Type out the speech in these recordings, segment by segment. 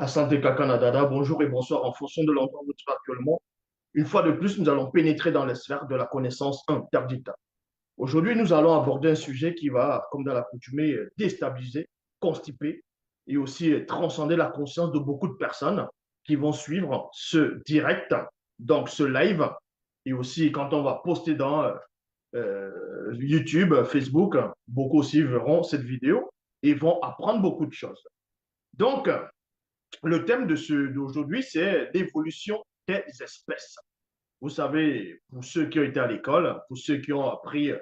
Asante Kakanadada, bonjour et bonsoir en fonction de l'endroit où vous êtes actuellement. Une fois de plus, nous allons pénétrer dans les sphères de la connaissance interdite. Aujourd'hui, nous allons aborder un sujet qui va, comme dans l'accoutumée, déstabiliser, constiper et aussi transcender la conscience de beaucoup de personnes qui vont suivre ce direct, donc ce live, et aussi quand on va poster dans YouTube, Facebook, beaucoup aussi verront cette vidéo et vont apprendre beaucoup de choses. Donc, le thème d'aujourd'hui, c'est l'évolution des espèces. Vous savez, pour ceux qui ont été à l'école, pour ceux qui ont appris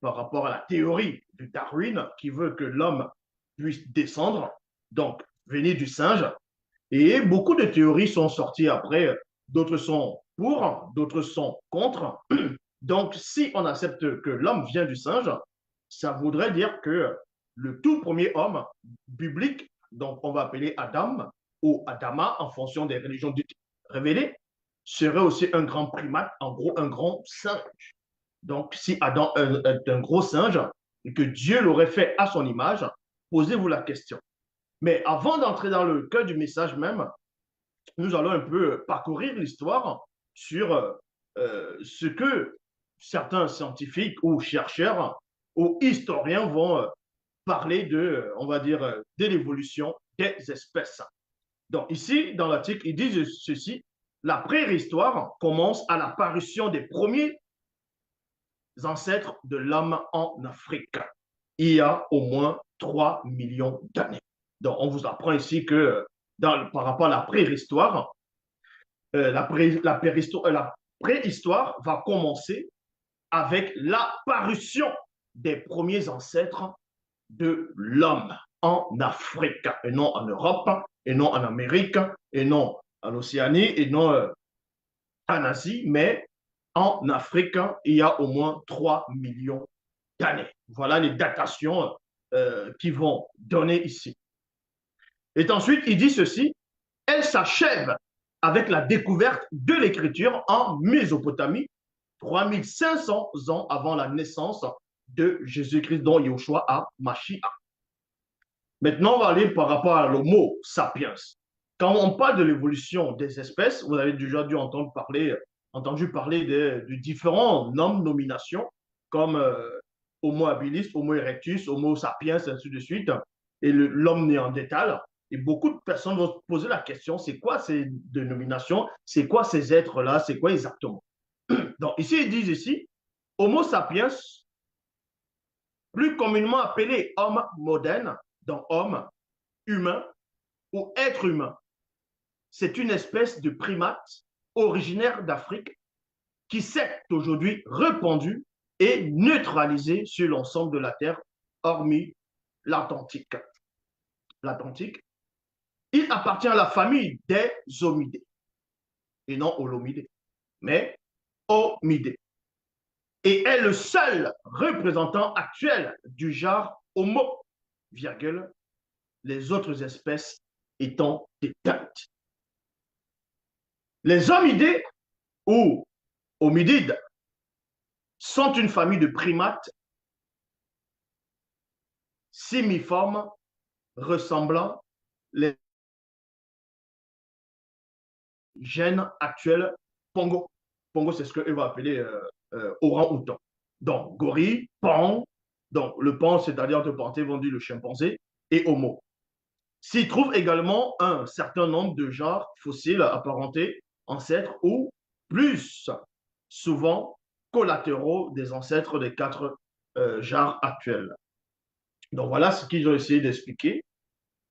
par rapport à la théorie de Darwin, qui veut que l'homme puisse descendre, donc venir du singe, et beaucoup de théories sont sorties après, d'autres sont pour, d'autres sont contre. Donc, si on accepte que l'homme vient du singe, ça voudrait dire que le tout premier homme biblique, donc on va appeler Adam ou Adama en fonction des religions dites révélées, serait aussi un grand primate, en gros un grand singe. Donc, si Adam est un gros singe et que Dieu l'aurait fait à son image, posez-vous la question. Mais avant d'entrer dans le cœur du message même, nous allons un peu parcourir l'histoire sur ce que certains scientifiques ou chercheurs ou historiens vont parler de, on va dire, de l'évolution des espèces. Donc ici, dans l'article, ils disent ceci, la préhistoire commence à l'apparition des premiers ancêtres de l'homme en Afrique, il y a au moins 3 millions d'années. Donc on vous apprend ici que par rapport à la préhistoire, la préhistoire va commencer avec l'apparition des premiers ancêtres de l'homme en Afrique, et non en Europe, et non en Amérique, et non en Océanie, et non en Asie, mais en Afrique, il y a au moins 3 millions d'années. Voilà les datations qui vont donner ici. Et ensuite, il dit ceci, elle s'achève avec la découverte de l'écriture en Mésopotamie, 3500 ans avant la naissance de Jésus-Christ, dont Yahushua a Mashiach. Maintenant, on va aller par rapport à l'homo sapiens. Quand on parle de l'évolution des espèces, vous avez déjà dû entendu parler de différents noms, nominations, comme Homo habilis, Homo erectus, Homo sapiens, ainsi de suite, et l'homme néandertal. Et beaucoup de personnes vont se poser la question, c'est quoi ces dénominations? C'est quoi ces êtres-là? C'est quoi exactement? Donc ici, ils disent ici, Homo sapiens, plus communément appelé homme moderne, donc homme humain ou être humain. C'est une espèce de primate originaire d'Afrique qui s'est aujourd'hui répandue et neutralisée sur l'ensemble de la Terre, hormis l'Atlantique. L'Atlantique, il appartient à la famille des homidés, et non holomidés, mais homidés, et est le seul représentant actuel du genre Homo, virgule, les autres espèces étant éteintes. Les homidés ou homidides sont une famille de primates simiformes ressemblant les gènes actuels Pongo. Pongo, c'est ce qu'eux vont appeler orang-outan. Donc, gorille, pan, donc le pan, c'est-à-dire entre parenthèses, vont dire le chimpanzé, et homo. S'y trouve également un certain nombre de genres fossiles apparentés, ancêtres ou plus souvent collatéraux des ancêtres des quatre genres actuels. Donc voilà ce qu'ils ont essayé d'expliquer,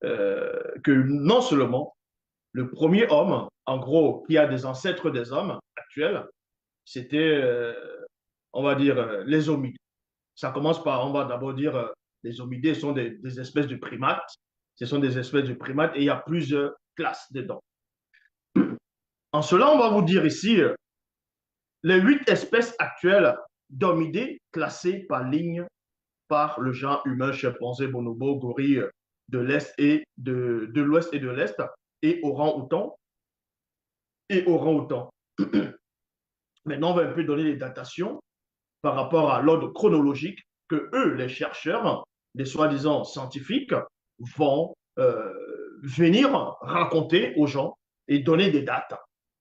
que non seulement le premier homme, en gros, qui a des ancêtres des hommes actuels, c'était, on va dire, les hominides. Ça commence par, on va d'abord dire, les hominidés sont des espèces de primates. Ce sont des espèces de primates et il y a plusieurs classes dedans. En cela, on va vous dire ici les 8 espèces actuelles d'hominidés classées par ligne par le genre humain, chimpanzé, bonobo, gorille de l'Est et de l'Ouest et de l'Est, et orang-outan. Et orang-outan. Maintenant, on va un peu donner les datations par rapport à l'ordre chronologique que eux, les chercheurs, les soi-disant scientifiques, vont venir raconter aux gens et donner des dates.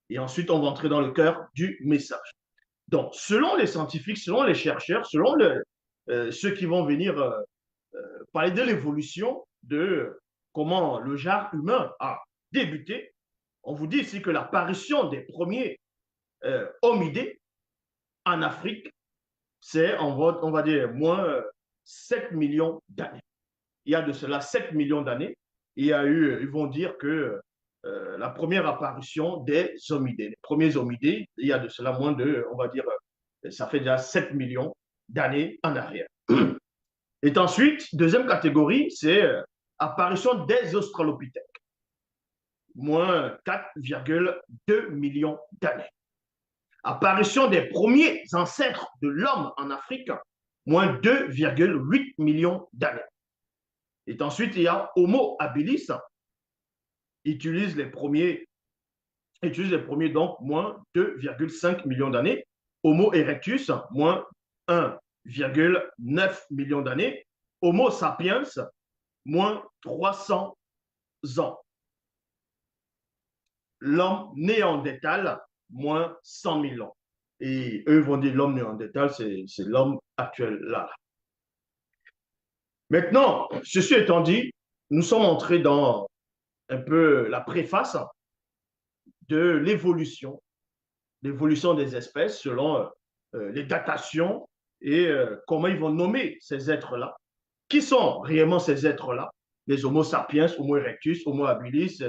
Et ensuite, on va entrer dans le cœur du message. Donc, selon les scientifiques, selon les chercheurs, selon ceux qui vont venir parler de l'évolution de comment le genre humain a débuté, on vous dit ici que l'apparition des premiers hominidés en Afrique, c'est, on va dire, moins 7 millions d'années. Il y a de cela 7 millions d'années, il y a eu, ils vont dire que la première apparition des hominidés, les premiers hominidés, il y a de cela moins de, on va dire, ça fait déjà 7 millions d'années en arrière. Et ensuite, deuxième catégorie, c'est apparition des australopithèques, moins 4,2 millions d'années. Apparition des premiers ancêtres de l'homme en Afrique, moins 2,8 millions d'années. Et ensuite, il y a Homo habilis, utilise les premiers, donc moins 2,5 millions d'années. Homo erectus, moins 1,9 million d'années. Homo sapiens, moins 300 ans. L'homme néandertal, moins 100 000 ans. Et eux vont dire l'homme néandertal, c'est l'homme actuel là. Maintenant, ceci étant dit, nous sommes entrés dans un peu la préface de l'évolution des espèces selon les datations et comment ils vont nommer ces êtres-là. Qui sont réellement ces êtres-là? Les Homo sapiens, Homo erectus, Homo habilis,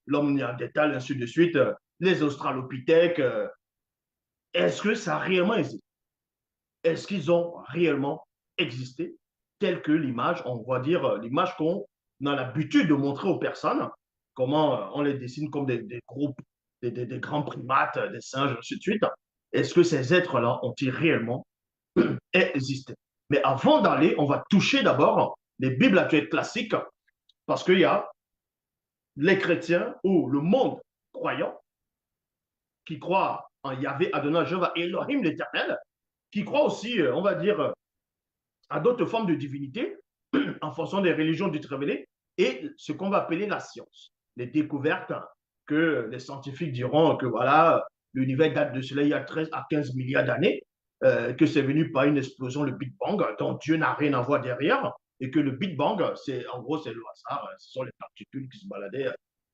l'homme néandertal, ainsi de suite, les australopithèques. Est-ce que ça a réellement existé? Est-ce qu'ils ont réellement existé? Telle que l'image, on va dire, l'image qu'on a l'habitude de montrer aux personnes, comment on les dessine comme des groupes, des grands primates, des singes, ainsi de suite. Est-ce que ces êtres-là ont-ils réellement existé? Mais avant d'aller, on va toucher d'abord les Bibles actuelles classiques, parce qu'il y a les chrétiens ou le monde croyant qui croit en Yahvé, Adonai, Jéhovah, Elohim l'Éternel, qui croit aussi, on va dire, à d'autres formes de divinité en fonction des religions dites révélées et ce qu'on va appeler la science. Les découvertes que les scientifiques diront que voilà, l'univers date de cela il y a 13 à 15 milliards d'années, que c'est venu par une explosion, le Big Bang, dont Dieu n'a rien à voir derrière, et que le Big Bang, en gros, c'est le hasard, ce sont les particules qui se baladaient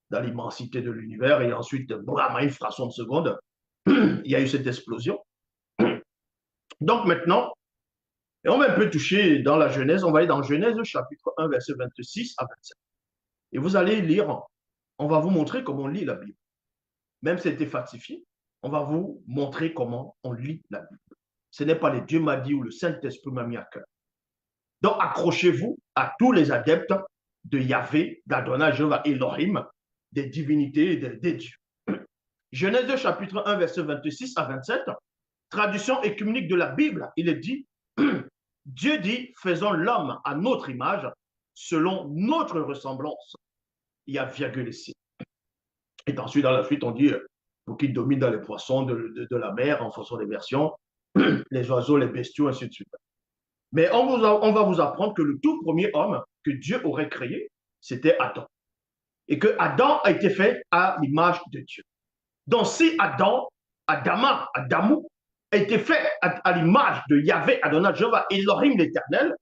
dans l'immensité de l'univers, et ensuite, bram, à une fraction de seconde, il y a eu cette explosion. Donc maintenant, et on va un peu toucher dans la Genèse, on va aller dans Genèse chapitre 1, verset 26 à 27. Et vous allez lire, on va vous montrer comment on lit la Bible. Même si c'était falsifié, on va vous montrer comment on lit la Bible. Ce n'est pas les Dieu m'a dit ou le Saint-Esprit m'a mis à cœur. Donc accrochez-vous à tous les adeptes de Yahvé, d'Adonai, Jéhovah, Elohim, des divinités et des dieux. Genèse chapitre 1, verset 26 à 27, traduction écuménique de la Bible, il est dit, Dieu dit, faisons l'homme à notre image, selon notre ressemblance. Il y a virgule ici. Et ensuite, dans la suite, on dit, pour qu'il domine dans les poissons de la mer, en fonction des versions, les oiseaux, les bestiaux, ainsi de suite. Mais on va vous apprendre que le tout premier homme que Dieu aurait créé, c'était Adam. Et que Adam a été fait à l'image de Dieu. Donc, si Adamou, a été fait à l'image de Yahvé, Adonai, Jéhovah, Elohim l'Éternel,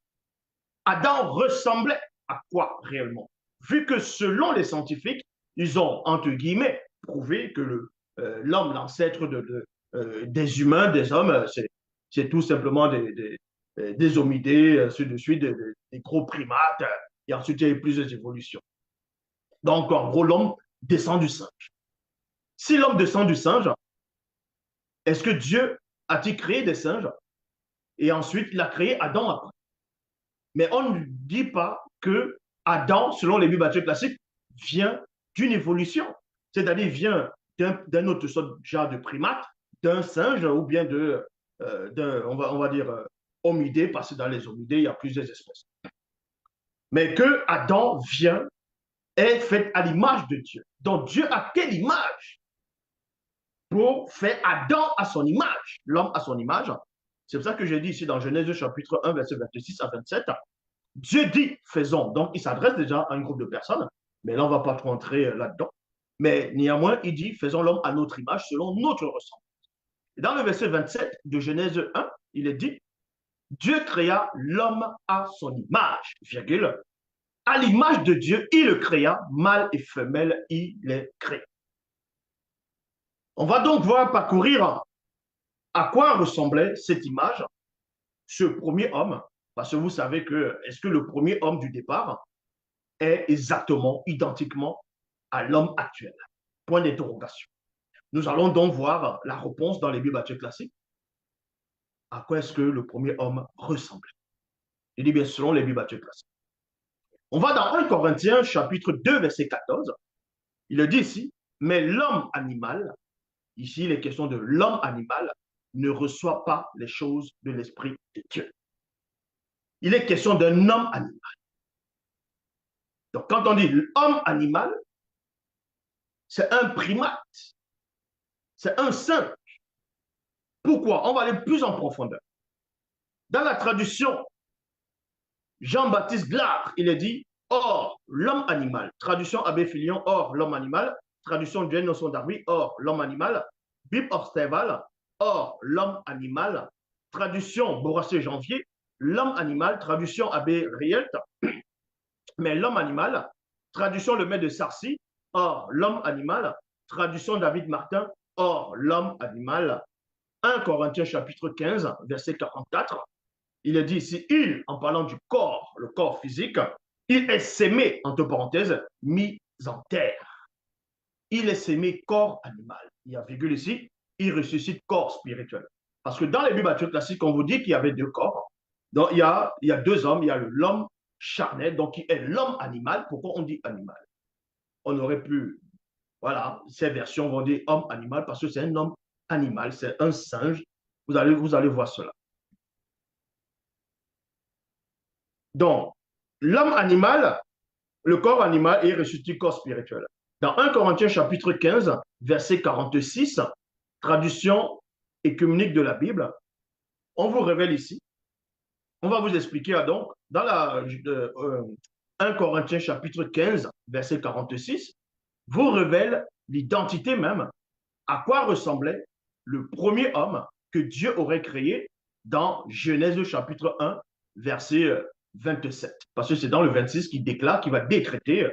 Adam ressemblait à quoi réellement? Vu que selon les scientifiques, ils ont, entre guillemets, prouvé que l'homme, l'ancêtre des humains, des hommes, c'est tout simplement des hominidés, ainsi de suite, des gros primates, et ensuite il y a eu plusieurs évolutions. Donc, en gros, l'homme descend du singe. Si l'homme descend du singe, est-ce que Dieu a-t-il créé des singes? Et ensuite, il a créé Adam après. Mais on ne dit pas que Adam, selon les Bibles classiques, vient d'une évolution. C'est-à-dire, vient d'un autre genre de primate, d'un singe ou bien on va dire, hominidé, parce que dans les hominidés, il y a plusieurs espèces. Mais que Adam vient, est fait à l'image de Dieu. Donc, Dieu a quelle image? Pour faire Adam à son image, l'homme à son image. C'est pour ça que j'ai dit ici dans Genèse chapitre 1, verset 26 à 27, Dieu dit, faisons. Donc, il s'adresse déjà à un groupe de personnes. Mais là, on ne va pas trop entrer là-dedans. Mais néanmoins, il dit, faisons l'homme à notre image, selon notre ressemblance. Et dans le verset 27 de Genèse 1, il est dit, Dieu créa l'homme à son image, virgule. À l'image de Dieu, il le créa, mâle et femelle, il les crée. On va donc voir parcourir à quoi ressemblait cette image, ce premier homme, parce que vous savez que, est-ce que le premier homme du départ est exactement, identiquement à l'homme actuel? Point d'interrogation. Nous allons donc voir la réponse dans les Bibles classiques. À quoi est-ce que le premier homme ressemblait? Il dit bien selon les Bibles classiques. On va dans 1 Corinthiens chapitre 2 verset 14. Il le dit ici, mais l'homme animal, ici il est question de l'homme animal, ne reçoit pas les choses de l'Esprit de Dieu. Il est question d'un homme animal. Donc quand on dit homme animal, c'est un primate, c'est un singe. Pourquoi? On va aller plus en profondeur. Dans la traduction Jean-Baptiste Glard, il est dit, or l'homme animal. Traduction Abbé Filion, or l'homme animal. Traduction Jane Noson Darby, or l'homme animal. Bib Orsteval, or l'homme animal. Traduction Borassé Janvier, l'homme animal. Traduction Abbé Rielt, mais l'homme animal. Traduction Le Maître de Sarcy, or l'homme animal. Traduction David Martin, or l'homme animal. 1 Corinthiens chapitre 15, verset 44. Il est dit ici, il, en parlant du corps, le corps physique, il est sémé, entre parenthèses, mis en terre. Il est sémé corps animal. Il y a virgule ici, il ressuscite corps spirituel. Parce que dans les Bibles classiques, on vous dit qu'il y avait deux corps. Donc, il y a deux hommes. Il y a l'homme charnel, donc qui est l'homme animal. Pourquoi on dit animal? On aurait pu, voilà, ces versions vont dire homme animal parce que c'est un homme animal, c'est un singe. Vous allez voir cela. Donc, l'homme animal, le corps animal est ressuscité corps spirituel. Dans 1 Corinthiens chapitre 15, verset 46, traduction écuménique de la Bible, on vous révèle ici, on va vous expliquer donc, dans 1 Corinthiens chapitre 15, verset 46, vous révèle l'identité même, à quoi ressemblait le premier homme que Dieu aurait créé dans Genèse chapitre 1, verset 27. Parce que c'est dans le 26 qu'il déclare, qu'il va décréter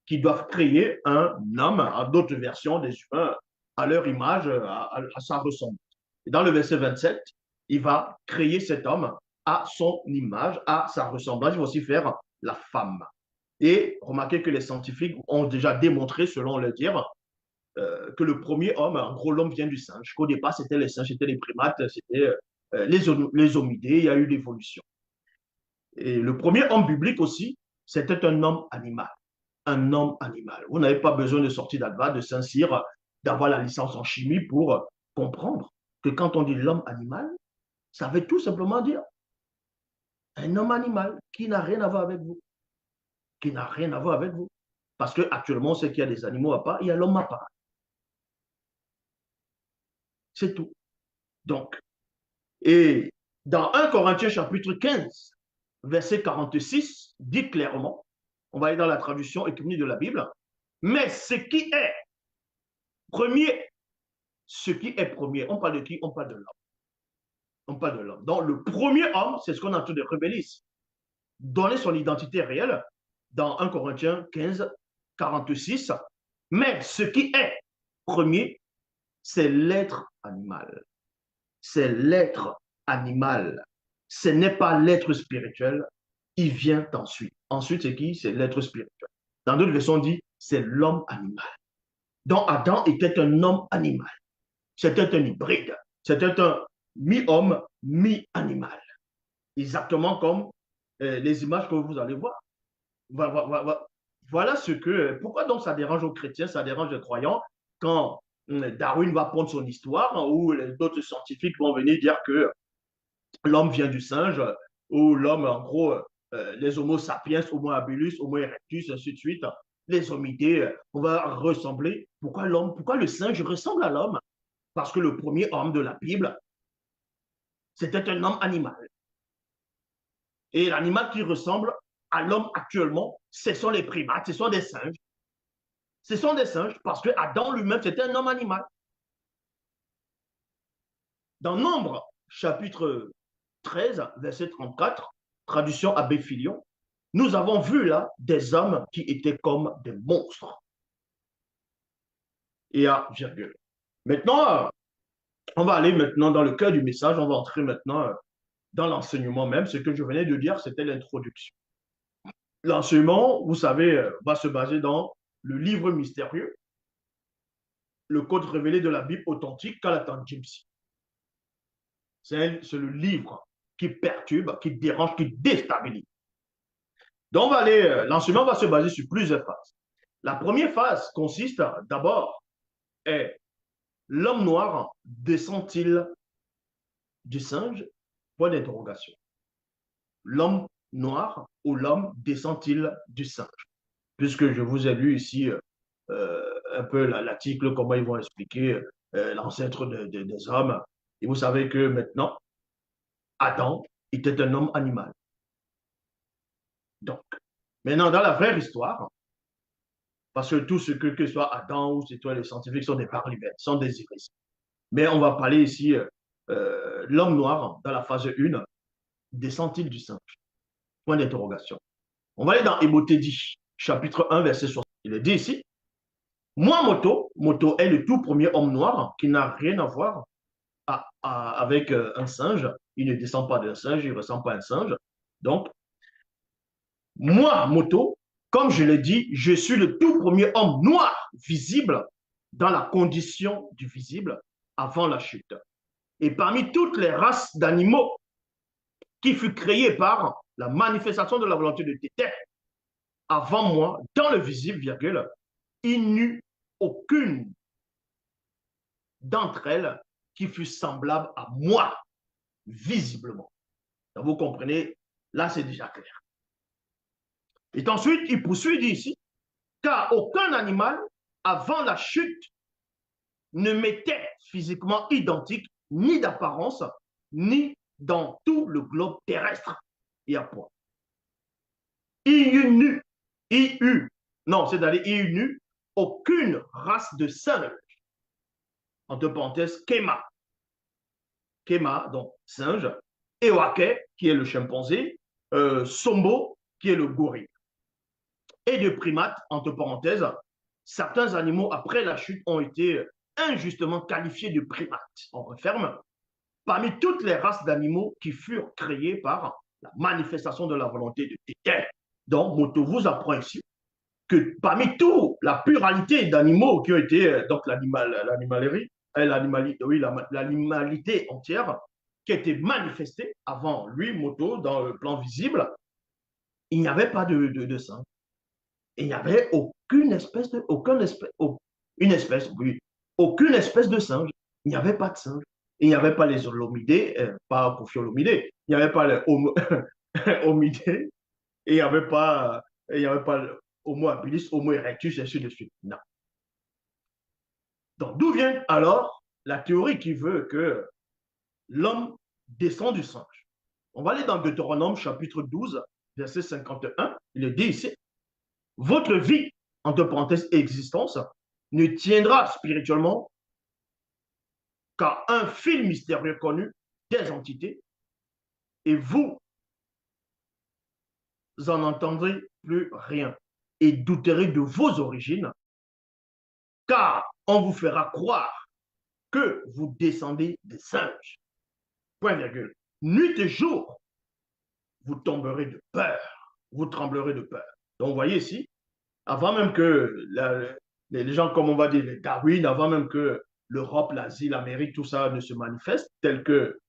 qu'ils doivent créer un homme, à d'autres versions des humains, à leur image, à sa ressemblance. Et dans le verset 27, il va créer cet homme à son image, à sa ressemblance. Il va aussi faire la femme. Et remarquez que les scientifiques ont déjà démontré, selon leur dire, que le premier homme, en gros, l'homme vient du singe. Qu'au départ, c'était les singes, c'était les primates, c'était les homidés, il y a eu l'évolution. Et le premier homme biblique aussi, c'était un homme animal. Un homme animal. Vous n'avez pas besoin de sortir d'Adva, de Saint-Cyr, d'avoir la licence en chimie pour comprendre que quand on dit l'homme animal, ça veut tout simplement dire un homme animal qui n'a rien à voir avec vous. Qui n'a rien à voir avec vous. Parce qu'actuellement, c'est qu'il y a des animaux à part, il y a l'homme à part. C'est tout. Donc, et dans 1 Corinthiens chapitre 15, verset 46, dit clairement, on va aller dans la traduction écuménique de la Bible, mais ce qui est premier, ce qui est premier, on parle de qui? On parle de l'homme. On parle de l'homme. Donc, le premier homme, c'est ce qu'on a en train de révéler ici. Donner son identité réelle dans 1 Corinthiens 15, 46. Mais ce qui est premier, c'est l'être animal. C'est l'être animal. Ce n'est pas l'être spirituel. Il vient ensuite. Ensuite, c'est qui? C'est l'être spirituel. Dans d'autres versions, on dit c'est l'homme animal. Donc, Adam était un homme animal. C'était un hybride. C'était un mi-homme, mi-animal. Exactement comme les images que vous allez voir. Voilà ce que. Pourquoi donc ça dérange aux chrétiens, ça dérange les croyants quand Darwin va prendre son histoire ou d'autres scientifiques vont venir dire que l'homme vient du singe ou l'homme, en gros, les Homo sapiens, Homo habilis, Homo erectus, ainsi de suite, les homidés, on va ressembler. Pourquoi l'homme, pourquoi le singe ressemble à l'homme? Parce que le premier homme de la Bible, c'était un homme animal. Et l'animal qui ressemble à l'homme actuellement, ce sont les primates, ce sont des singes. Ce sont des singes parce que Adam lui-même, c'était un homme animal. Dans Nombre, chapitre 13, verset 34, traduction Abbé Filion, nous avons vu là des hommes qui étaient comme des monstres. Et à virgule. Maintenant, on va aller maintenant dans le cœur du message, on va entrer maintenant dans l'enseignement même. Ce que je venais de dire, c'était l'introduction. L'enseignement, vous savez, va se baser dans le livre mystérieux, le code révélé de la Bible authentique, Kalatan Gypsy. C'est le livre qui perturbe, qui dérange, qui déstabilise. Donc, l'enseignement va se baser sur plusieurs phases. La première phase consiste d'abord, est l'homme noir descend-il du singe? Point d'interrogation. L'homme noir ou l'homme descend-il du singe? Puisque je vous ai lu ici un peu l'article, comment ils vont expliquer l'ancêtre des hommes. Et vous savez que maintenant, Adam était un homme animal. Donc, maintenant, dans la vraie histoire, parce que tout ce que soit Adam ou c'est toi, les scientifiques sont des parlimètres, sont des iris. Mais on va parler ici, l'homme noir, dans la phase 1, descend-il du singe? Point d'interrogation. On va aller dans Hémothédie, chapitre 1, verset 60. Il est dit ici, moi, Moto est le tout premier homme noir qui n'a rien à voir avec un singe. Il ne descend pas d'un singe, il ne ressemble pas à un singe. Donc, moi, Moto, comme je l'ai dit, je suis le tout premier homme noir visible dans la condition du visible avant la chute. Et parmi toutes les races d'animaux qui furent créées par la manifestation de la volonté de Tété, avant moi, dans le visible, virgule, il n'y eut aucune d'entre elles qui fut semblable à moi, visiblement. Donc, vous comprenez, là, c'est déjà clair. Et ensuite, il poursuit ici, car aucun animal, avant la chute, ne m'était physiquement identique, ni d'apparence, ni dans tout le globe terrestre. Il y a point. Il y eut, non, c'est-à-dire il n'y eut aucune race de singe, entre parenthèses, Kema, donc singe, Ewake, qui est le chimpanzé, Sombo, qui est le gorille. Et de primates, entre parenthèses, certains animaux, après la chute, ont été injustement qualifiés de primates. On referme. Parmi toutes les races d'animaux qui furent créées par la manifestation de la volonté de Tété. Donc, Moto vous apprend ici que parmi toute la pluralité d'animaux qui ont été, donc l'animalité entière, qui a été manifestée avant lui, Moto, dans le plan visible, il n'y avait pas de singe. Il n'y avait aucune espèce de, aucune espèce de singe. Il n'y avait pas de singe. Il n'y avait pas les holomidés, pas Ophiolomidés. Il n'y avait pas les homidés. Et il n'y avait pas le Homo habilis, Homo erectus, et ainsi de suite. Non. Donc, d'où vient alors la théorie qui veut que l'homme descend du singe? On va aller dans Deutéronome chapitre 12, verset 51. Il est dit ici, votre vie, entre parenthèses, existence, ne tiendra spirituellement qu'à un fil mystérieux connu des entités, et vous en entendrez plus rien et douterez de vos origines, car on vous fera croire que vous descendez des singes. Point virgule. Nuit et jour, vous tomberez de peur, vous tremblerez de peur. Donc, vous voyez ici, avant même que les gens, comme on va dire, les Darwin, avant même que l'Europe, l'Asie, l'Amérique, tout ça ne se manifeste, tel que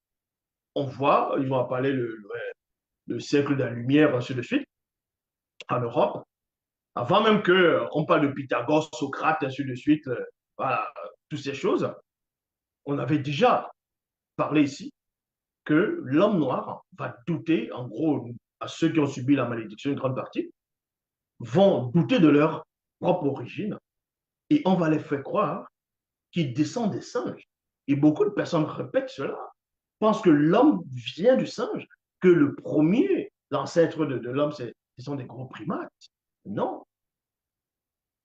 on voit, ils vont parler le siècle de la lumière, ainsi de suite, en Europe. Avant même qu'on parle de Pythagore, Socrate, ainsi de suite, voilà, toutes ces choses, on avait déjà parlé ici que l'homme noir va douter, en gros, à ceux qui ont subi la malédiction, une grande partie, vont douter de leur propre origine et on va les faire croire qu'ils descendent des singes. Et beaucoup de personnes répètent cela, pensent que l'homme vient du singe, que le premier, l'ancêtre de l'homme, ce sont des gros primates. Non.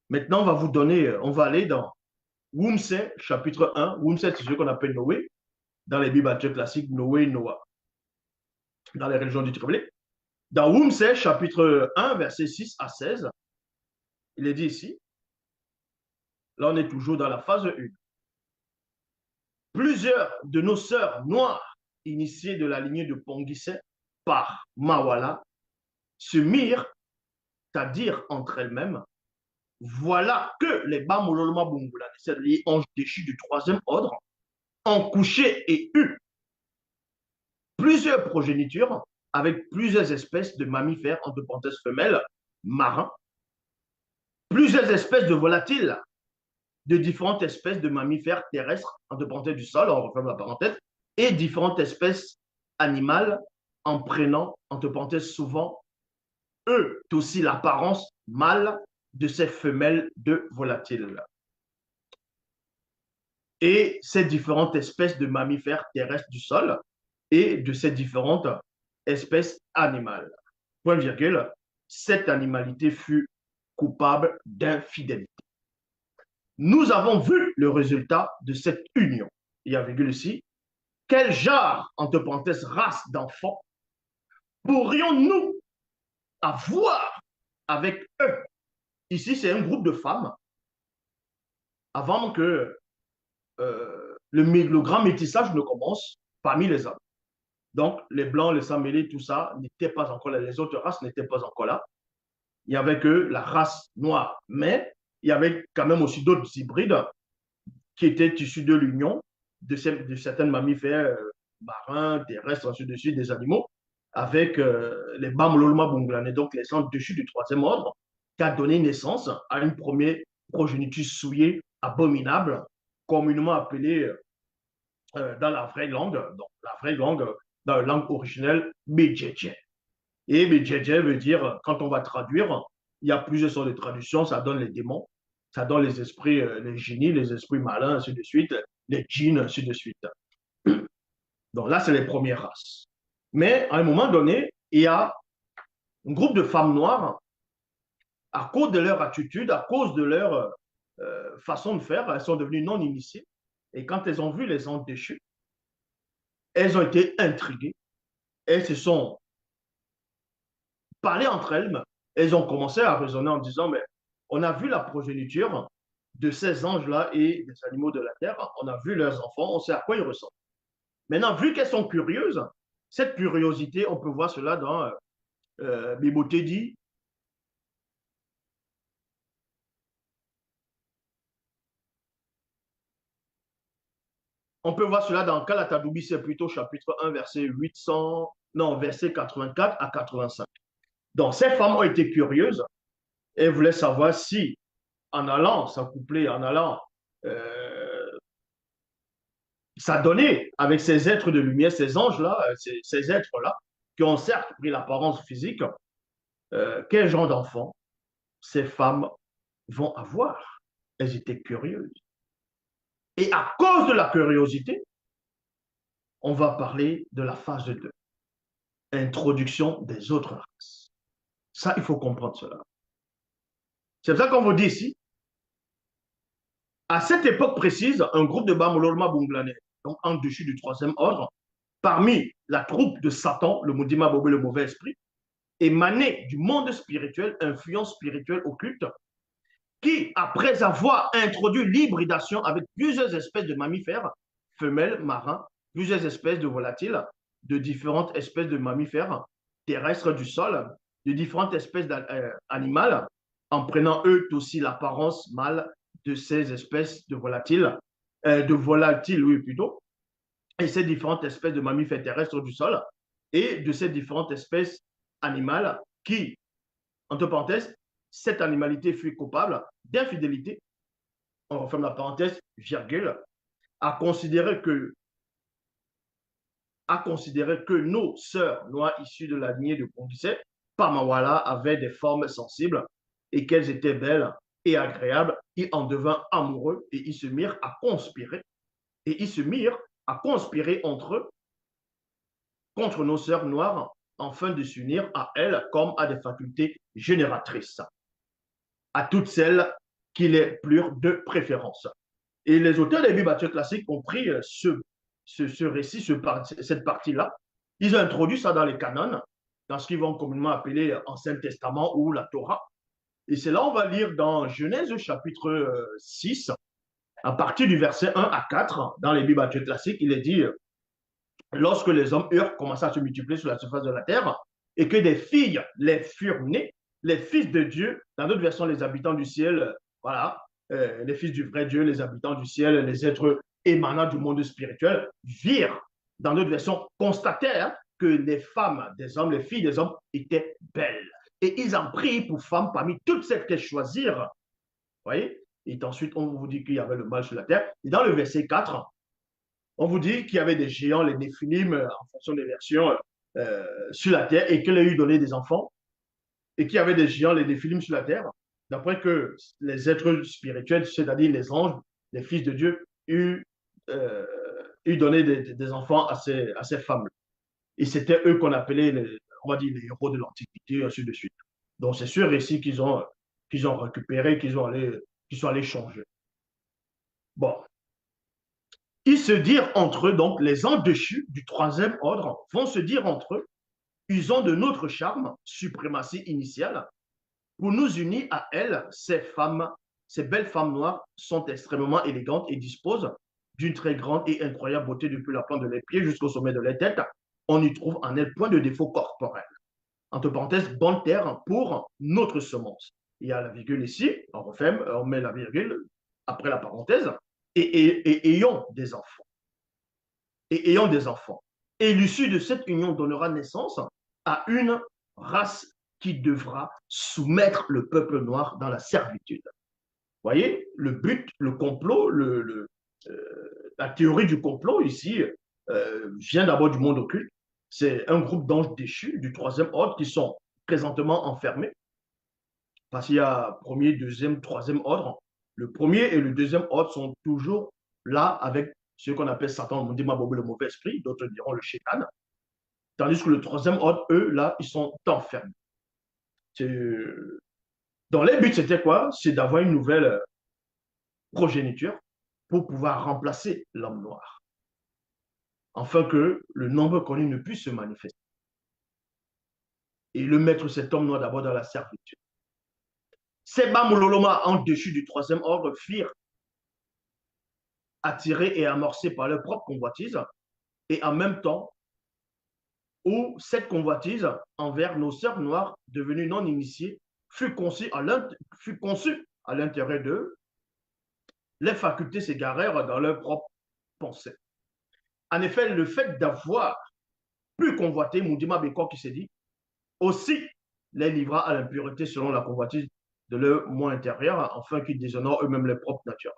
Maintenant, on va aller dans Wumsé, chapitre 1. Wumsé, c'est ce qu'on appelle Noé. Dans les Bibles classiques, Noé, Noah, dans les religions du Triplet. Dans Wumsé, chapitre 1, versets 6 à 16, il est dit ici, là on est toujours dans la phase 1. Plusieurs de nos sœurs noires, initiées de la lignée de Ponguissé par Mawala, se mirent à dire entre elles-mêmes, voilà que les Bamololoma Bungula, c'est-à-dire les anges déchus du troisième ordre, ont couché et eu plusieurs progénitures avec plusieurs espèces de mammifères, entre parenthèses femelles, marins, plusieurs espèces de volatiles, de différentes espèces de mammifères terrestres, entre parenthèses du sol, on referme la parenthèse, et différentes espèces animales en prenant, entre parenthèses, souvent, eux aussi l'apparence mâle de ces femelles de volatiles. Et ces différentes espèces de mammifères terrestres du sol et de ces différentes espèces animales. Point virgule, cette animalité fut coupable d'infidélité. Nous avons vu le résultat de cette union. Il y a virgule ici. Quel genre, entre parenthèses, race d'enfants pourrions-nous avoir avec eux? Ici, c'est un groupe de femmes avant que le grand métissage ne commence parmi les hommes. Donc, les blancs, les sang-mêlés, tout ça n'étaient pas encore là. Les autres races n'étaient pas encore là. Il n'y avait que la race noire. Mais il y avait quand même aussi d'autres hybrides qui étaient issus de l'union de certains mammifères marins, terrestres, ainsi de suite, des animaux, avec les Bamololma Bunglane, donc les centres dessus du troisième ordre, qui a donné naissance à une première progéniture souillée, abominable, communément appelée dans la vraie langue, donc la vraie langue, dans la langue originelle, Medjeje. Et Medjeje veut dire, quand on va traduire, il y a plusieurs sortes de traductions, ça donne les démons, ça donne les esprits, les génies, les esprits malins, ainsi de suite, les djinns, ainsi de suite. Donc là, c'est les premières races. Mais à un moment donné, il y a un groupe de femmes noires, à cause de leur attitude, à cause de leur façon de faire, elles sont devenues non initiées. Et quand elles ont vu les anges déchus, elles ont été intriguées. Elles se sont parlées entre elles. Elles ont commencé à raisonner en disant, mais on a vu la progéniture de ces anges-là et des animaux de la terre. On a vu leurs enfants, on sait à quoi ils ressemblent. Maintenant, vu qu'elles sont curieuses, cette curiosité, on peut voir cela dans Biboté dit, on peut voir cela dans Kalatadoubi, c'est plutôt chapitre 1, verset 800, non, verset 84 à 85. Donc, ces femmes ont été curieuses et voulaient savoir si, en allant s'accoupler, en allant s'adonner avec ces êtres de lumière, ces anges-là, ces êtres-là, qui ont certes pris l'apparence physique, quel genre d'enfants ces femmes vont avoir? Elles étaient curieuses. Et à cause de la curiosité, on va parler de la phase 2, introduction des autres races. Ça, il faut comprendre cela. C'est pour ça qu'on vous dit ici, à cette époque précise, un groupe de Bamololma Bunglane, donc en dessus du troisième ordre, parmi la troupe de Satan, le Moudima Bobé, le mauvais esprit, émané du monde spirituel, influence spirituelle occulte, qui, après avoir introduit l'hybridation avec plusieurs espèces de mammifères, femelles, marins, plusieurs espèces de volatiles, de différentes espèces de mammifères terrestres du sol, de différentes espèces animales, en prenant eux aussi l'apparence mâle de ces espèces de volatiles, oui, plutôt, et ces différentes espèces de mammifères terrestres du sol, et de ces différentes espèces animales qui, entre parenthèses, cette animalité fut coupable d'infidélité, on referme la parenthèse, virgule, à considérer que nos sœurs noires issues de la lignée de Ponguissé, Parmawala, avaient des formes sensibles et qu'elles étaient belles et agréables. Ils en devinrent amoureux et ils se mirent à conspirer. Et ils se mirent à conspirer entre eux contre nos sœurs noires afin de s'unir à elles comme à des facultés génératrices. À toutes celles qui les plurent de préférence. Et les auteurs des Bibles classiques ont pris ce récit, cette partie-là. Ils ont introduit ça dans les canons, dans ce qu'ils vont communément appeler Ancien Testament ou la Torah. Et c'est là on va lire dans Genèse chapitre 6, à partir du verset 1 à 4, dans les Bibles classiques, il est dit lorsque les hommes eurent commencé à se multiplier sur la surface de la terre et que des filles les furent nées, les fils de Dieu, dans d'autres versions, les habitants du ciel, voilà, les fils du vrai Dieu, les habitants du ciel, les êtres émanant du monde spirituel, virent, dans d'autres versions, constatèrent que les femmes des hommes, les filles des hommes étaient belles. Et ils en prirent pour femmes parmi toutes celles qu'elles choisirent. Vous voyez? Et ensuite, on vous dit qu'il y avait le mal sur la terre. Et dans le verset 4, on vous dit qu'il y avait des géants, les néphilim, en fonction des versions, sur la terre, et qu'elle a eu donné des enfants, et qu'il y avait des géants, les néphilim sur la terre, d'après que les êtres spirituels, c'est-à-dire les anges, les fils de Dieu, eurent donné des enfants à ces femmes. Et c'était eux qu'on appelait, on va dire, les héros de l'Antiquité, ainsi de suite. Donc, c'est ce récit qu'ils ont récupéré, qu'ils sont allés changer. Bon. Ils se dirent entre eux, donc les anges déchus du troisième ordre vont se dire entre eux, usant de notre charme, suprématie initiale, pour nous unir à elles, ces belles femmes noires sont extrêmement élégantes et disposent d'une très grande et incroyable beauté depuis la plante de leurs pieds jusqu'au sommet de leur tête. On n'y trouve en elles point de défaut corporel. Entre parenthèses, bonne terre pour notre semence. Il y a la virgule ici, on met la virgule après la parenthèse, et ayons des enfants. Et ayons des enfants. Et l'issue de cette union donnera naissance à une race qui devra soumettre le peuple noir dans la servitude. Vous voyez, le but, le complot, la théorie du complot ici vient d'abord du monde occulte. C'est un groupe d'anges déchus du troisième ordre qui sont présentement enfermés. Parce qu'il y a premier, deuxième, troisième ordre. Le premier et le deuxième ordre sont toujours là avec ce qu'on appelle Satan, on dit le mauvais esprit, d'autres diront le chétan. Tandis que le troisième ordre, eux, là, ils sont enfermés. Donc, les buts, c'était quoi? C'est d'avoir une nouvelle progéniture pour pouvoir remplacer l'homme noir, afin que le nombre connu ne puisse se manifester. Et le mettre cet homme noir d'abord dans la servitude. Ces Bamololoma, en dessus du troisième ordre, firent attirés et amorcés par leur propre convoitise, et en même temps, où cette convoitise envers nos sœurs noires devenues non initiées fut conçue à l'intérieur d'eux, les facultés s'égarèrent dans leur propre pensée. En effet, le fait d'avoir pu convoiter, Moudima Beko qui s'est dit, aussi les livra à l'impureté selon la convoitise de leur moi intérieur, afin qu'ils déshonorent eux-mêmes leur propre nature.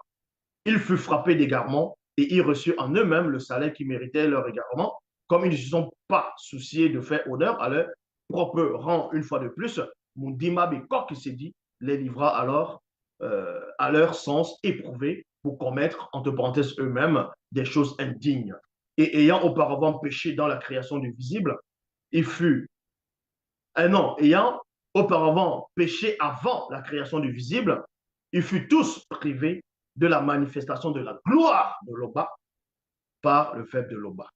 Ils furent frappés d'égarement et ils reçurent en eux-mêmes le salaire qui méritait leur égarement, comme ils ne se sont pas souciés de faire honneur à leur propre rang une fois de plus. Moudima Beko qui s'est dit, les livra alors à leur sens éprouvé pour commettre, entre parenthèses, eux-mêmes des choses indignes. Et ayant auparavant péché dans la création du visible, il fut, ayant auparavant péché avant la création du visible, ils furent tous privés de la manifestation de la gloire de l'Oba par le fait de l'Oba.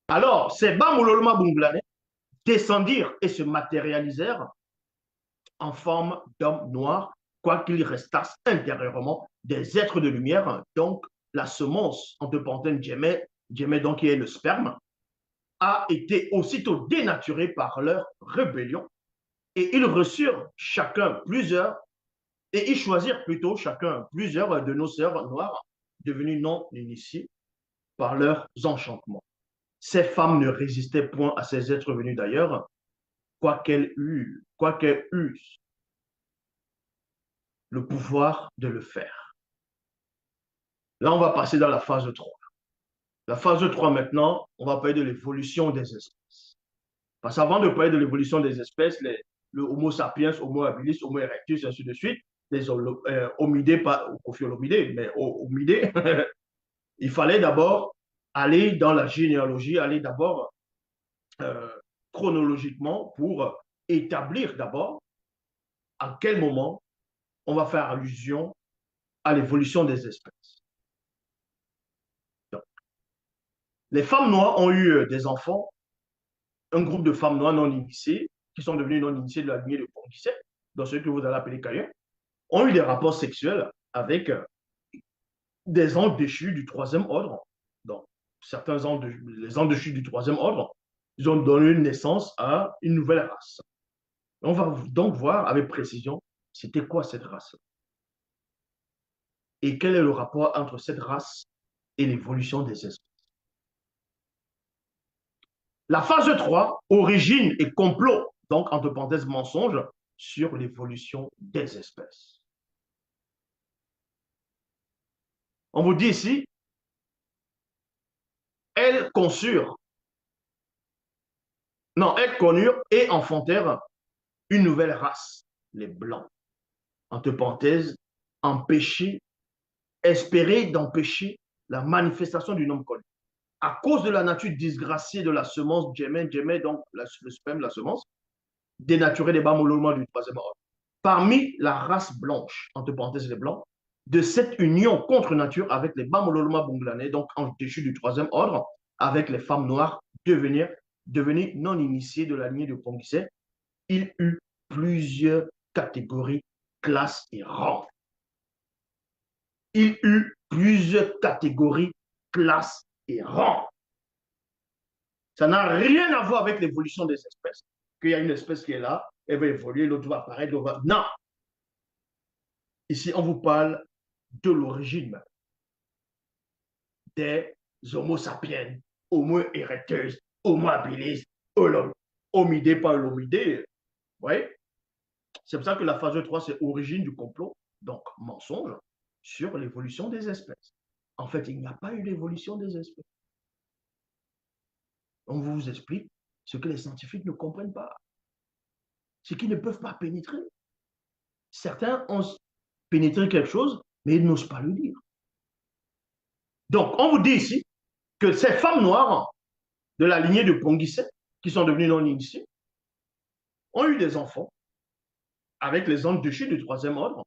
Alors, ces Bamulolma Bunglane descendirent et se matérialisèrent en forme d'hommes noirs, quoiqu'ils restassent intérieurement des êtres de lumière. Donc, la semence, entre parenthèses, Djemé, donc qui est le sperme, a été aussitôt dénaturée par leur rébellion. Et ils reçurent chacun plusieurs, et ils choisirent plutôt chacun plusieurs de nos sœurs noires, devenues non initiées par leurs enchantements. Ces femmes ne résistaient point à ces êtres venus d'ailleurs, quoiqu'elles eussent le pouvoir de le faire. Là, on va passer dans la phase 3. La phase 3, maintenant, on va parler de l'évolution des espèces. Parce qu'avant de parler de l'évolution des espèces, le Homo sapiens, Homo habilis, Homo erectus, ainsi de suite, les homidés, pas ophiolomidés, mais homidés, il fallait d'abord aller dans la généalogie, aller d'abord chronologiquement pour établir d'abord à quel moment on va faire allusion à l'évolution des espèces. Donc, les femmes noires ont eu des enfants, un groupe de femmes noires non initiées, qui sont devenues non initiées de la lignée de Pongicet, dans ce que vous allez appeler Caïens, ont eu des rapports sexuels avec des anges déchus du troisième ordre. Donc, certains anges, les anges déchus du troisième ordre, ils ont donné naissance à une nouvelle race. On va donc voir avec précision, c'était quoi cette race et quel est le rapport entre cette race et l'évolution des espèces. La phase 3, origine et complot, donc entre parenthèses mensonge, sur l'évolution des espèces. On vous dit ici, elles conçurent, non, elles connurent et enfantèrent une nouvelle race, les Blancs. Entre parenthèses, empêcher, espérer d'empêcher la manifestation du homme connu. À cause de la nature disgraciée de la semence Djemé, donc le sperme, la semence, dénaturé des Bamoloma du troisième ordre. Parmi la race blanche, entre parenthèses les blancs, de cette union contre nature avec les Bamoloma bunglanais, donc en déchus du troisième ordre, avec les femmes noires devenues non initiées de la lignée de Pongicet, il eut plusieurs catégories, classes et rangs. Il eut plusieurs catégories, classes et rangs. Ça n'a rien à voir avec l'évolution des espèces. Qu'il y a une espèce qui est là, elle va évoluer, l'autre va apparaître, l'autre va... Non. Ici, on vous parle de l'origine des Homo sapiens, Homo erectus, Homo habilis, homidé, pas l'homidé. Vous voyez? C'est pour ça que la phase 3, c'est origine du complot, donc mensonge, sur l'évolution des espèces. En fait, il n'y a pas eu d'évolution des espèces. On vous explique ce que les scientifiques ne comprennent pas, ce qu'ils ne peuvent pas pénétrer. Certains ont pénétré quelque chose, mais ils n'osent pas le dire. Donc, on vous dit ici que ces femmes noires de la lignée de Pongicet, qui sont devenues non initiées, ont eu des enfants avec les anges déchus du troisième ordre,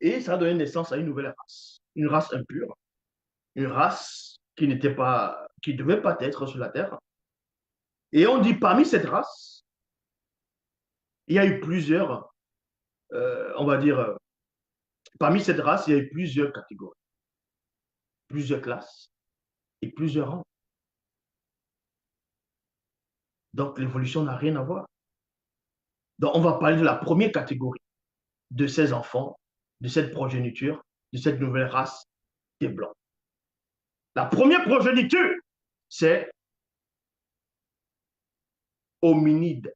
et ça a donné naissance à une nouvelle race, une race impure, une race qui n'était pas, qui ne devait pas être sur la terre. Et on dit parmi cette race, il y a eu plusieurs, on va dire, parmi cette race, il y a eu plusieurs catégories, plusieurs classes et plusieurs rangs. Donc l'évolution n'a rien à voir. Donc on va parler de la première catégorie de ces enfants, de cette progéniture, de cette nouvelle race des Blancs. La première progéniture, c'est hominide.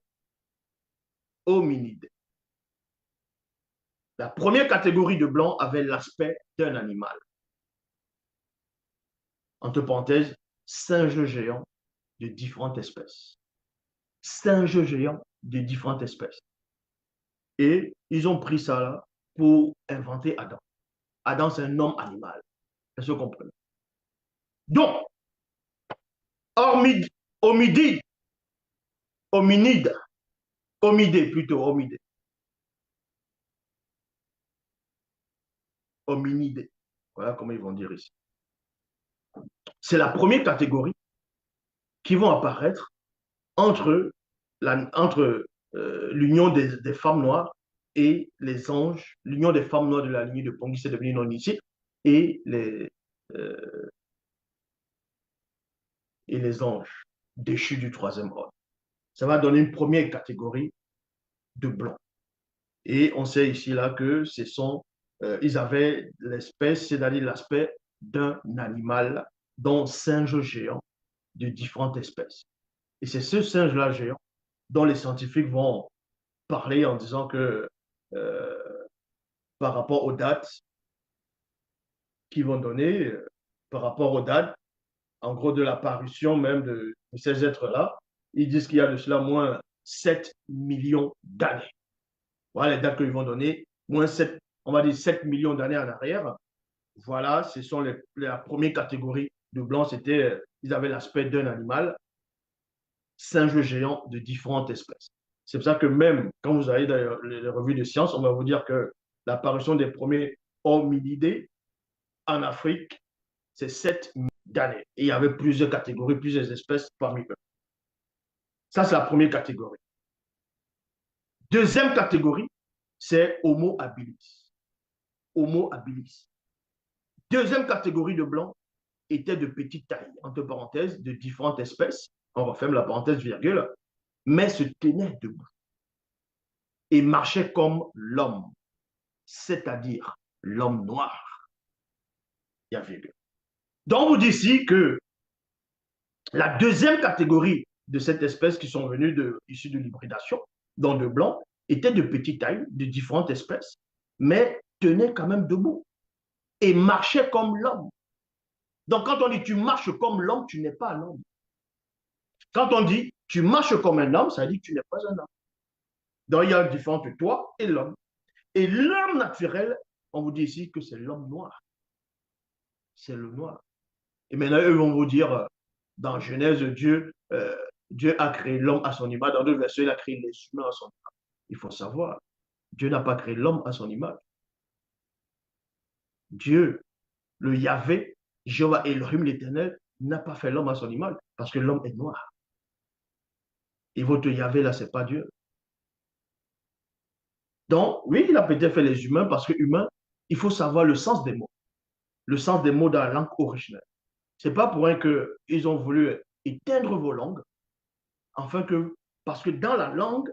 Hominide. La première catégorie de Blancs avait l'aspect d'un animal. Entre parenthèses, singes géants de différentes espèces. Singes géants de différentes espèces. Et ils ont pris ça là pour inventer Adam. Adam, c'est un homme animal. Est-ce que vous comprenez? Donc, hominide, hominide, homidé plutôt, homidé, hominide. Voilà comment ils vont dire ici. C'est la première catégorie qui vont apparaître entre l'union des femmes noires et les anges, l'union des femmes noires de la lignée de Pongicet devenu non initié euh, et les anges déchus du troisième ordre. Ça va donner une première catégorie de blancs. Et on sait ici là que ils avaient l'espèce, c'est-à-dire l'aspect d'un animal, dont singe géant de différentes espèces. Et c'est ce singe-là géant dont les scientifiques vont parler en disant que euh, par rapport aux dates qu'ils vont donner, par rapport aux dates, en gros de l'apparition même de ces êtres-là, ils disent qu'il y a de cela moins 7 millions d'années. Voilà les dates qu'ils vont donner, moins 7, on va dire 7 millions d'années en arrière. Voilà, ce sont la première catégorie de blancs, ils avaient l'aspect d'un animal, singe géant de différentes espèces. C'est pour ça que même quand vous avez dans les revues de sciences, on va vous dire que l'apparition des premiers hominidés en Afrique, c'est 7 millions d'années. Et il y avait plusieurs catégories, plusieurs espèces parmi eux. Ça, c'est la première catégorie. Deuxième catégorie, c'est Homo habilis. Homo habilis. Deuxième catégorie de blancs était de petite taille, entre parenthèses, de différentes espèces. On referme la parenthèse virgule, mais se tenaient debout et marchaient comme l'homme, c'est-à-dire l'homme noir. Il y a virgule. Donc, on vous dit ici que la deuxième catégorie de cette espèce qui sont venus issus de l'hybridation, donc de blancs, étaient de petite taille, de différentes espèces, mais tenaient quand même debout et marchaient comme l'homme. Donc, quand on dit tu marches comme l'homme, tu n'es pas l'homme. Quand on dit tu marches comme un homme, ça dit que tu n'es pas un homme. Donc, il y a une différence entre toi et l'homme. Et l'homme naturel, on vous dit ici que c'est l'homme noir. C'est le noir. Et maintenant, eux vont vous dire, dans Genèse, Dieu a créé l'homme à son image. Dans d'autres versets, il a créé les humains à son image. Il faut savoir, Dieu n'a pas créé l'homme à son image. Dieu, le Yahvé, Jéhovah Elohim l'Éternel, n'a pas fait l'homme à son image parce que l'homme est noir. Et votre Yahvé, là, ce n'est pas Dieu. Donc, oui, il a peut-être fait les humains parce que humain, il faut savoir le sens des mots. Le sens des mots dans la langue originelle. Ce n'est pas pour rien qu'ils ont voulu éteindre vos langues, afin que, parce que dans la langue,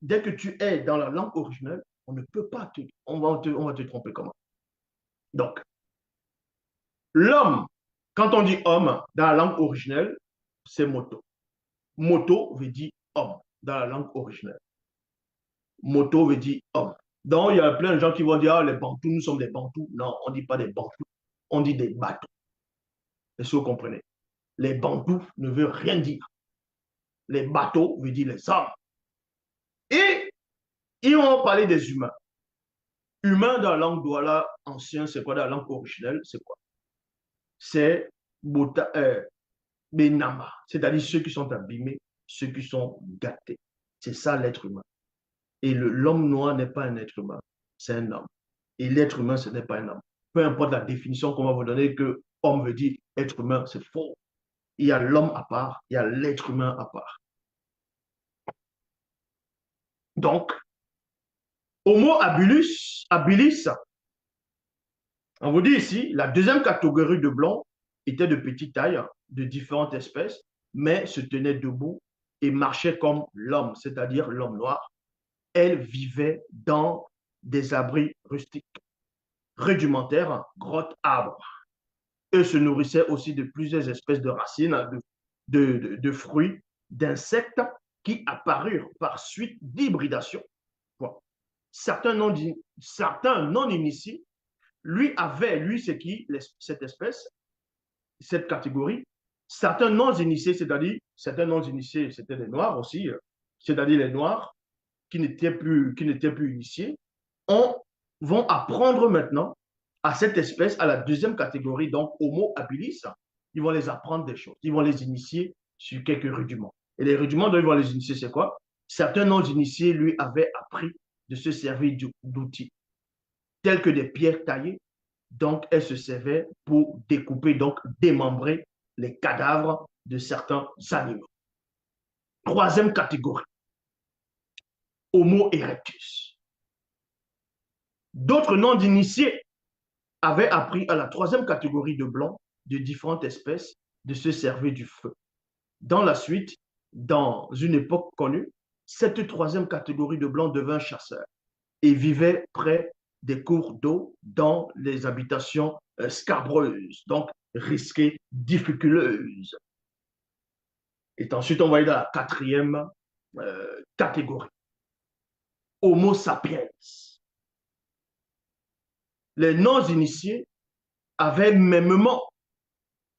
dès que tu es dans la langue originelle, on ne peut pas on va te tromper comment. Donc, l'homme, quand on dit homme dans la langue originelle, c'est moto. Moto veut dire homme dans la langue originelle. Moto veut dire homme. Donc, il y a plein de gens qui vont dire, ah, les Bantous, nous sommes des Bantous. Non, on ne dit pas des Bantous, on dit des bateaux. Est-ce que vous comprenez? Les Bantous ne veulent rien dire. Les bateaux veulent dire les hommes. Et ils ont parlé des humains. Humain dans la langue douala ancien, c'est quoi dans la langue originelle? C'est quoi? C'est Benama, c'est-à-dire ceux qui sont abîmés, ceux qui sont gâtés. C'est ça l'être humain. Et l'homme noir n'est pas un être humain, c'est un homme. Et l'être humain, ce n'est pas un homme. Peu importe la définition qu'on va vous donner, que homme veut dire être humain, c'est faux. Il y a l'homme à part, il y a l'être humain à part. Donc, Homo habilis, on vous dit ici, la deuxième catégorie de blancs était de petite taille, de différentes espèces, mais se tenait debout et marchait comme l'homme, c'est-à-dire l'homme noir. Elle vivait dans des abris rustiques, rudimentaires, grottes, arbres. Eux se nourrissaient aussi de plusieurs espèces de racines, de fruits, d'insectes qui apparurent par suite d'hybridation. Bon. Certains non-initiés, lui, c'est qui, cette espèce, cette catégorie. Certains non-initiés, c'est-à-dire, certains non-initiés, c'était des noirs aussi, c'est-à-dire les noirs qui n'étaient plus initiés, vont apprendre maintenant à cette espèce, à la deuxième catégorie, donc Homo habilis, ils vont les apprendre des choses, ils vont les initier sur quelques rudiments. Et les rudiments dont ils vont les initier, c'est quoi? Certains non-initiés lui avaient appris de se servir d'outils tels que des pierres taillées. Donc, elles se servaient pour découper, donc démembrer les cadavres de certains animaux. Troisième catégorie, Homo erectus. D'autres noms d'initiés avaient appris à la troisième catégorie de blancs de différentes espèces de se servir du feu. Dans la suite, dans une époque connue, cette troisième catégorie de blancs devint chasseurs et vivait près des cours d'eau dans les habitations scabreuses, donc risquées, difficulteuses. Et ensuite, on va aller dans la quatrième catégorie, Homo sapiens. Les non-initiés avaient mêmement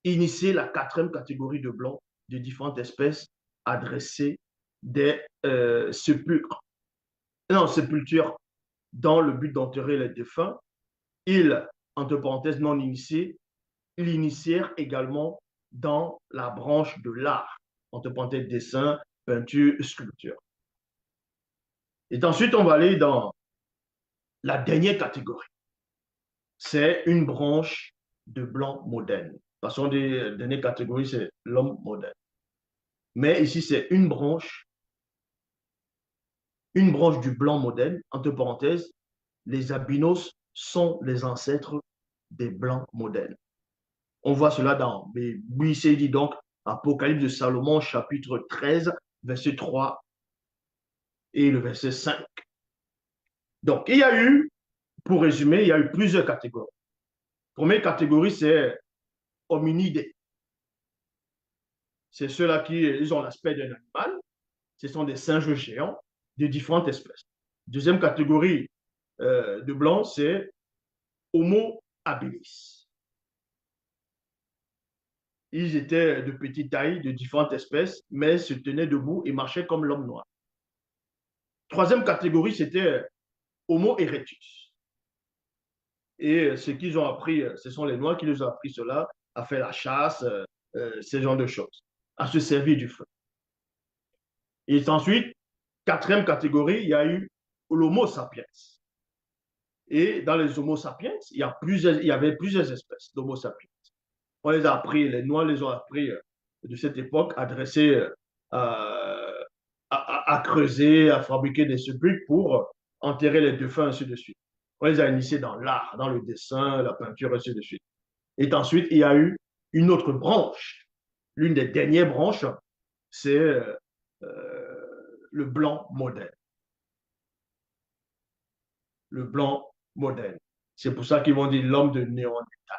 initié la quatrième catégorie de blancs de différentes espèces à dresser des sépulcres, non, sépultures dans le but d'enterrer les défunts. Ils, entre parenthèses, non initiés, l'initièrent également dans la branche de l'art, entre parenthèses, dessin, peinture, sculpture. Et ensuite, on va aller dans La dernière catégorie, c'est une branche de blanc moderne. Passons des dernières catégories, c'est l'homme moderne. Mais ici, c'est une branche du blanc moderne. Entre parenthèses, les albinos sont les ancêtres des blancs modernes. On voit cela dans, oui, c'est dit donc, Apocalypse de Salomon, chapitre 13, verset 3 et le verset 5. Donc, il y a eu, pour résumer, il y a eu plusieurs catégories. Première catégorie, c'est hominidés. C'est ceux-là qui ils ont l'aspect d'un animal. Ce sont des singes géants de différentes espèces. Deuxième catégorie de blancs, c'est Homo habilis. Ils étaient de petite taille, de différentes espèces, mais se tenaient debout et marchaient comme l'homme noir. Troisième catégorie, c'était Homo erectus. Et ce qu'ils ont appris, ce sont les Noirs qui nous ont appris cela, à faire la chasse, ce genre de choses, à se servir du feu. Et ensuite, quatrième catégorie, il y a eu l'Homo sapiens. Et dans les Homo sapiens, il y avait plusieurs espèces d'Homo sapiens. On les a appris, les Noirs les ont appris de cette époque à dresser, à creuser, à fabriquer des sépulcres pour enterrer les défunts, ainsi de suite. On les a initiés dans l'art, dans le dessin, la peinture, ainsi de suite. Et ensuite, il y a eu une autre branche. L'une des dernières branches, c'est le blanc moderne. Le blanc moderne. C'est pour ça qu'ils vont dire l'homme de Néandertal.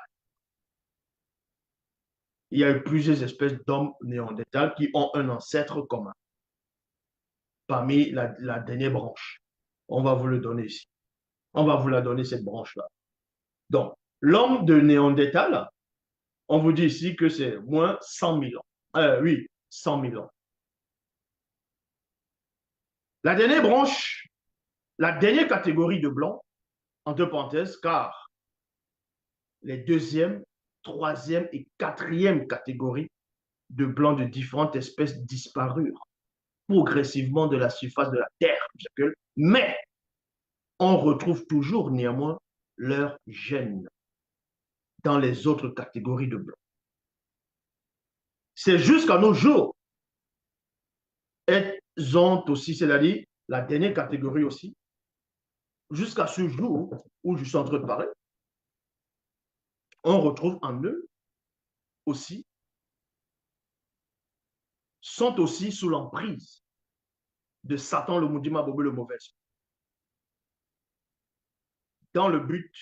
Il y a eu plusieurs espèces d'hommes néandertals qui ont un ancêtre commun parmi la dernière branche. On va vous le donner ici. On va vous la donner, cette branche-là. Donc, l'homme de Néandertal, on vous dit ici que c'est moins 100 000 ans. Oui, 100 000 ans. La dernière branche, la dernière catégorie de blancs, entre parenthèses, car les deuxième, troisième et quatrième catégories de blancs de différentes espèces disparurent progressivement de la surface de la Terre. Mais on retrouve toujours néanmoins leurs gènes dans les autres catégories de blancs. C'est jusqu'à nos jours, elles ont aussi, c'est-à-dire la dernière catégorie aussi, jusqu'à ce jour où je suis en train de parler, on retrouve en eux aussi, sont aussi sous l'emprise de Satan, le Moudima Bobo, le mauvais, dans le but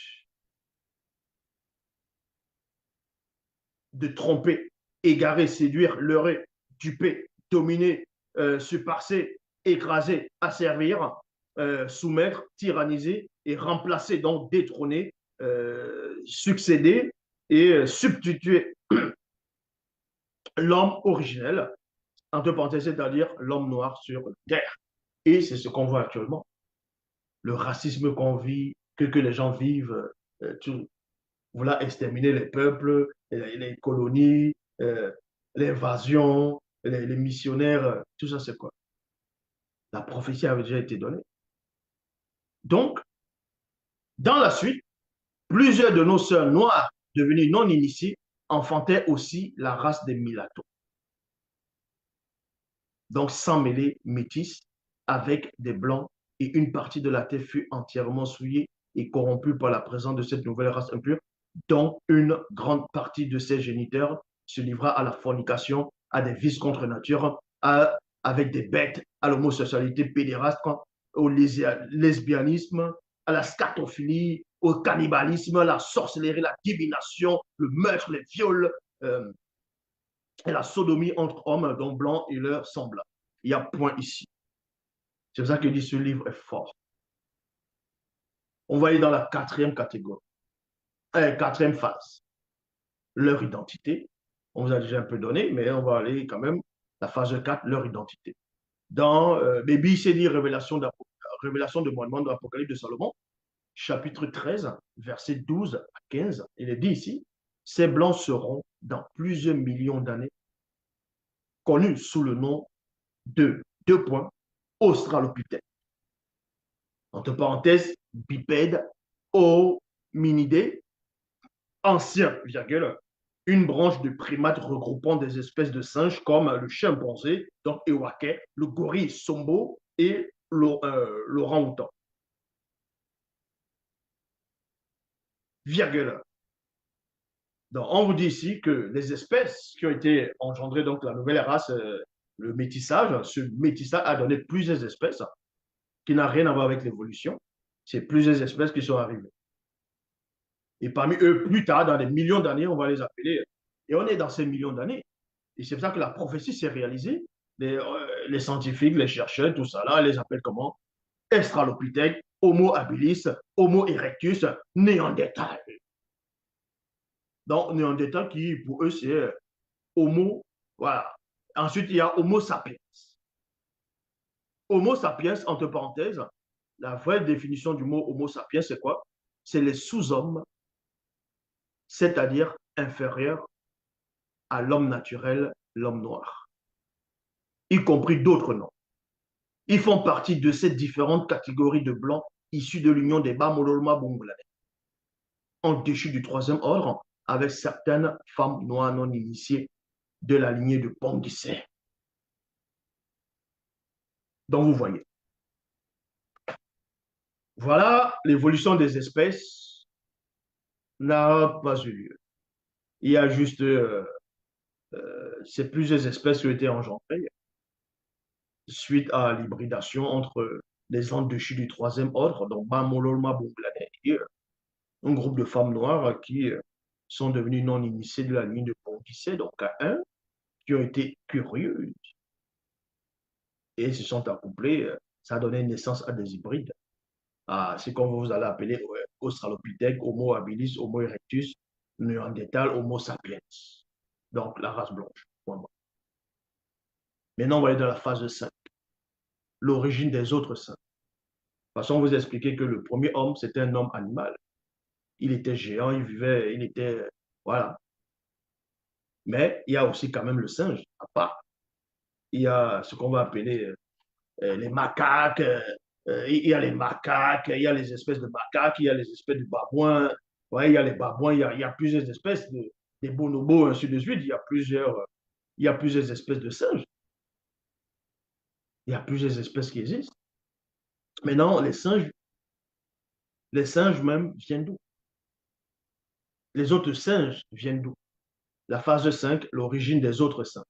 de tromper, égarer, séduire, leurrer, duper, dominer, se passer, écraser, asservir, soumettre, tyranniser et remplacer, donc détrôner, succéder et substituer l'homme originel, entre parenthèses, c'est-à-dire l'homme noir sur Terre. Et c'est ce qu'on voit actuellement. Le racisme qu'on vit, que les gens vivent, tout, voilà, exterminer les peuples, les colonies, l'invasion, les missionnaires, tout ça, c'est quoi? La prophétie avait déjà été donnée. Donc, dans la suite, plusieurs de nos sœurs noires devenues non initiées enfantaient aussi la race des mulattoes. Donc, sans mêler métis avec des blancs, et une partie de la terre fut entièrement souillée et corrompue par la présence de cette nouvelle race impure, dont une grande partie de ses géniteurs se livra à la fornication, à des vices contre nature, avec des bêtes, à l'homosexualité pédéraste, au lesbianisme, à la scatophilie, au cannibalisme, à la sorcellerie, la divination, le meurtre, les viols, et la sodomie entre hommes, dont blancs et leurs semblables. Il y a point ici. C'est pour ça que dit ce livre est fort. On va aller dans la quatrième catégorie, quatrième phase. Leur identité. On vous a déjà un peu donné, mais on va aller quand même la phase 4, leur identité. Dans Baby dit révélation de Mohamed de l'Apocalypse de Salomon, chapitre 13, verset 12 à 15, il est dit ici, ces blancs seront dans plusieurs millions d'années connus sous le nom de, deux points, Australopithèques. entre parenthèses, bipèdes, hominidés, anciens, virgule, une branche de primates regroupant des espèces de singes comme le chimpanzé, donc Ewake, le gorille Sombo et l'orang-outan. Virgule. Donc, on vous dit ici que les espèces qui ont été engendrées, donc la nouvelle race, le métissage, ce métissage a donné plusieurs espèces qui n'a rien à voir avec l'évolution. C'est plusieurs espèces qui sont arrivées. Et parmi eux, plus tard, dans des millions d'années, on va les appeler. Et on est dans ces millions d'années. Et c'est pour ça que la prophétie s'est réalisée. Les scientifiques, les chercheurs, tout ça, là, les appellent comment? Australopithèque, Homo habilis, Homo erectus, Néandertal. Donc, Néandertal qui, pour eux, c'est Homo, voilà. Ensuite, il y a Homo sapiens. Homo sapiens, entre parenthèses, la vraie définition du mot Homo sapiens, c'est quoi? C'est les sous-hommes, c'est-à-dire inférieurs à l'homme naturel, l'homme noir, y compris d'autres noms. Ils font partie de ces différentes catégories de blancs issus de l'union des Bamololma Bongolais, en déchu du troisième ordre, avec certaines femmes noires non initiées de la lignée de Pongissé. Donc vous voyez. Voilà, l'évolution des espèces n'a pas eu lieu. Il y a juste ces plusieurs espèces qui ont été engendrées suite à l'hybridation entre les déchus du troisième ordre, donc Bamololma Bongolais, et un groupe de femmes noires qui sont devenues non initiées de la ligne de Pongissé, donc à un, qui ont été curieux et se sont accouplés. Ça a donné naissance à des hybrides. C'est comme vous allez appeler Australopithèque, Homo habilis, Homo erectus, Néandertal, Homo sapiens. Donc la race blanche. Maintenant, on va aller dans la phase 5, l'origine des autres singes. De toute façon, on vous expliquer que le premier homme, c'était un homme animal. Il était géant, il vivait, il était. Voilà. Mais il y a aussi quand même le singe, à part. Il y a ce qu'on va appeler les macaques, il y a les macaques, il y a les espèces de macaques, il y a les espèces de babouins, ouais, il y a les babouins, il y a plusieurs espèces, des bonobos, ainsi de suite, il y a plusieurs espèces de singes, il y a plusieurs espèces qui existent. Maintenant, les singes même viennent d'où? Les autres singes viennent d'où? La phase 5, l'origine des autres singes.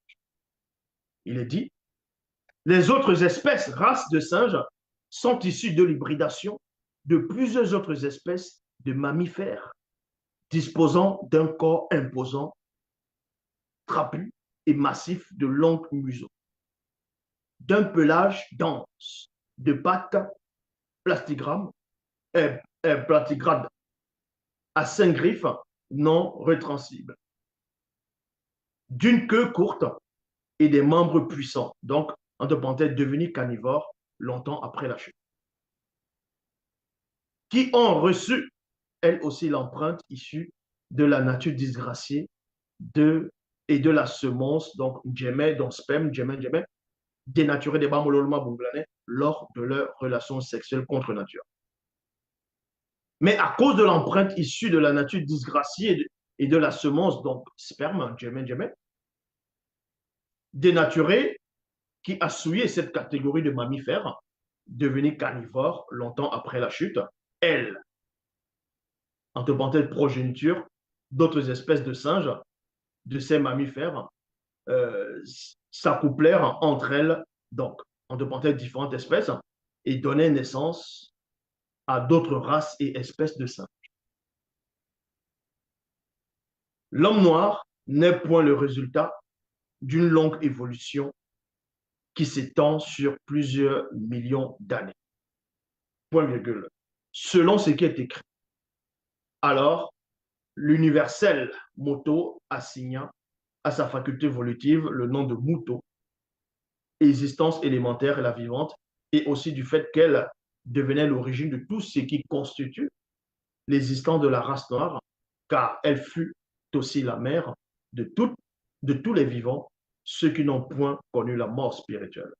Il est dit, les autres espèces, races de singes, sont issues de l'hybridation de plusieurs autres espèces de mammifères disposant d'un corps imposant, trapu et massif de longs museaux, d'un pelage dense, de pattes plastigrades à 5 griffes non retransibles, d'une queue courte et des membres puissants, donc entre parenthèses devenus carnivores longtemps après la chute, qui ont reçu, elles aussi, l'empreinte issue de la nature disgraciée et de la semence, donc Djemé, donc sperme, Djemé, dénaturé des Bamololma Bongolais lors de leur relation sexuelle contre nature. Mais à cause de l'empreinte issue de la nature disgraciée et de la semence, donc sperme, Djemé, dénaturé, qui a souillé cette catégorie de mammifères, devenus carnivores longtemps après la chute, elles, entre parenthèses progéniture, d'autres espèces de singes, de ces mammifères, s'accouplèrent entre elles, donc, entre parenthèses différentes espèces, et donnaient naissance à d'autres races et espèces de singes. L'homme noir n'est point le résultat d'une longue évolution qui s'étend sur plusieurs millions d'années. Point virgule. Selon ce qui est écrit. Alors, l'universel Moto assigna à sa faculté évolutive le nom de Muto, existence élémentaire et la vivante, et aussi du fait qu'elle devenait l'origine de tout ce qui constitue l'existence de la race noire, car elle fut aussi la mère de tous les vivants, ceux qui n'ont point connu la mort spirituelle.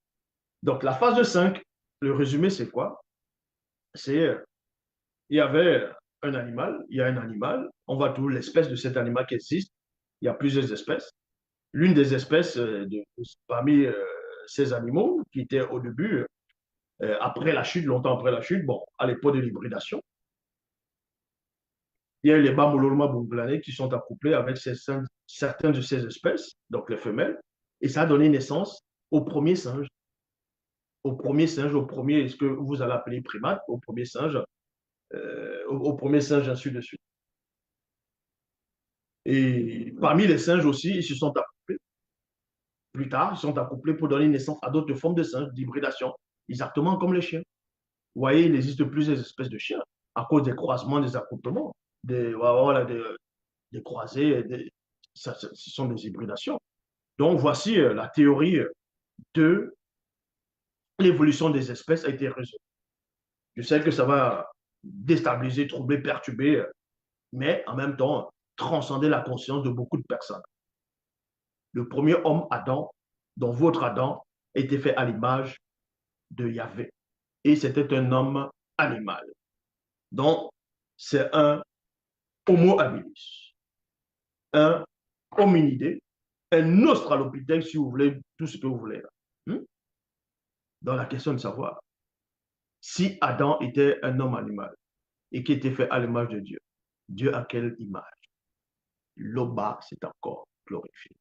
Donc la phase 5, le résumé c'est quoi? il y avait un animal, il y a un animal, on voit toute l'espèce de cet animal qui existe, il y a plusieurs espèces. L'une des espèces parmi ces animaux qui était au début, après la chute, longtemps après la chute, bon, à l'époque de l'hybridation, il y a les Bamboloma bonglanais qui sont accouplés avec certaines de ces espèces, donc les femelles, et ça a donné naissance au premier singe, au premier, ce que vous allez appeler primate, au premier singe, ainsi de suite. Et parmi les singes aussi, ils se sont accouplés. Plus tard, ils sont accouplés pour donner naissance à d'autres formes de singes, d'hybridation, exactement comme les chiens. Vous voyez, il existe plusieurs espèces de chiens à cause des croisements, des accouplements, voilà, des croisés, ce sont des hybridations. Donc, voici la théorie de l'évolution des espèces a été résolue. Je sais que ça va déstabiliser, troubler, perturber, mais en même temps, transcender la conscience de beaucoup de personnes. Le premier homme, Adam, dont votre Adam, était fait à l'image de Yahvé. Et c'était un homme animal. Donc, c'est un Homo habilis, un hominidé, un australopithèque, si vous voulez, tout ce que vous voulez. Dans la question de savoir si Adam était un homme animal et qui était fait à l'image de Dieu, Dieu a quelle image? L'Oba s'est encore glorifié.